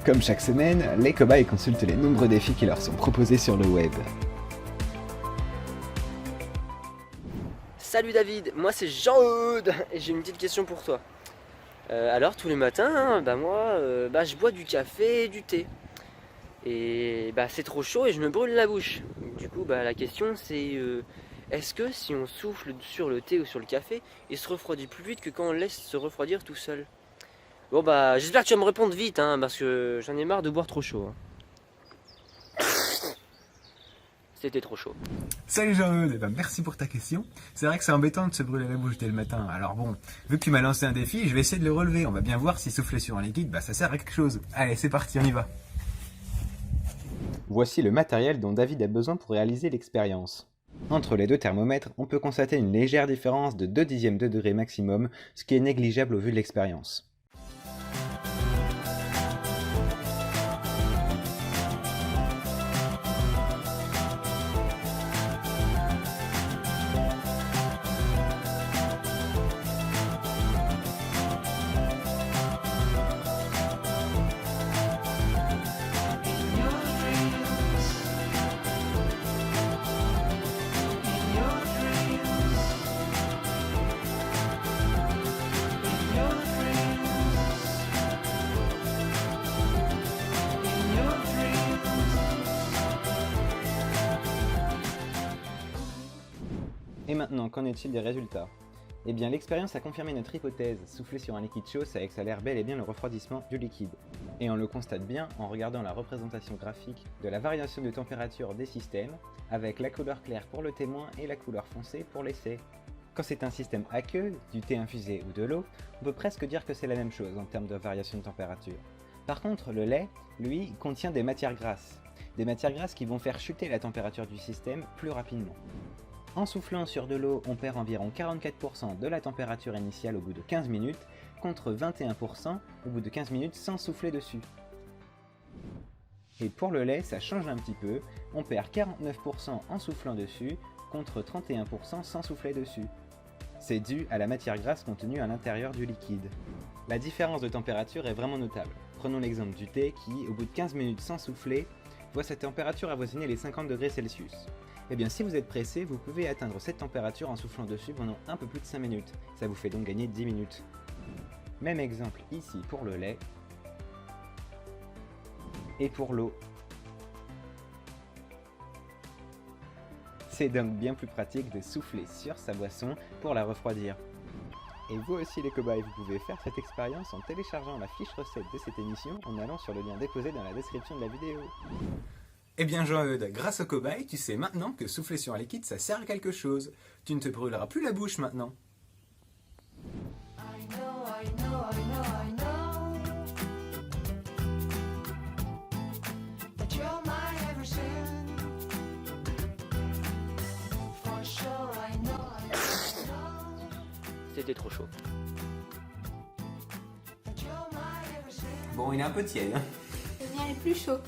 Comme chaque semaine, les cobayes consultent les nombreux défis qui leur sont proposés sur le web. Salut David, moi c'est Jean-Eudes et j'ai une petite question pour toi. Alors tous les matins, je bois du café et du thé. Et c'est trop chaud et je me brûle la bouche. Du coup la question c'est est-ce que si on souffle sur le thé ou sur le café, il se refroidit plus vite que quand on le laisse se refroidir tout seul? Bon j'espère que tu vas me répondre vite parce que j'en ai marre de boire trop chaud. C'était trop chaud. Salut Jean-Eudes, merci pour ta question. C'est vrai que c'est embêtant de se brûler la bouche dès le matin. Alors bon, vu que tu m'as lancé un défi, je vais essayer de le relever. On va bien voir si souffler sur un liquide, ça sert à quelque chose. Allez, c'est parti, on y va. Voici le matériel dont David a besoin pour réaliser l'expérience. Entre les deux thermomètres, on peut constater une légère différence de 0,2 de degré maximum, ce qui est négligeable au vu de l'expérience. Et maintenant, qu'en est-il des résultats? Eh bien, l'expérience a confirmé notre hypothèse, souffler sur un liquide chaud, ça accélère bel et bien le refroidissement du liquide. Et on le constate bien en regardant la représentation graphique de la variation de température des systèmes, avec la couleur claire pour le témoin et la couleur foncée pour l'essai. Quand c'est un système aqueux, du thé infusé ou de l'eau, on peut presque dire que c'est la même chose en termes de variation de température. Par contre, le lait, lui, contient des matières grasses. Des matières grasses qui vont faire chuter la température du système plus rapidement. En soufflant sur de l'eau, on perd environ 44% de la température initiale au bout de 15 minutes, contre 21% au bout de 15 minutes sans souffler dessus. Et pour le lait, ça change un petit peu, on perd 49% en soufflant dessus, contre 31% sans souffler dessus. C'est dû à la matière grasse contenue à l'intérieur du liquide. La différence de température est vraiment notable. Prenons l'exemple du thé qui, au bout de 15 minutes sans souffler, voit sa température avoisiner les 50 degrés Celsius. Eh bien si vous êtes pressé, vous pouvez atteindre cette température en soufflant dessus pendant un peu plus de 5 minutes. Ça vous fait donc gagner 10 minutes. Même exemple ici pour le lait et pour l'eau. C'est donc bien plus pratique de souffler sur sa boisson pour la refroidir. Et vous aussi les cobayes, vous pouvez faire cette expérience en téléchargeant la fiche recette de cette émission en allant sur le lien déposé dans la description de la vidéo. Eh bien Jean-Eudes, grâce au cobaye, tu sais maintenant que souffler sur un liquide, ça sert à quelque chose. Tu ne te brûleras plus la bouche maintenant. C'était trop chaud. Bon, il est un peu tiède. Le mien est plus chaud.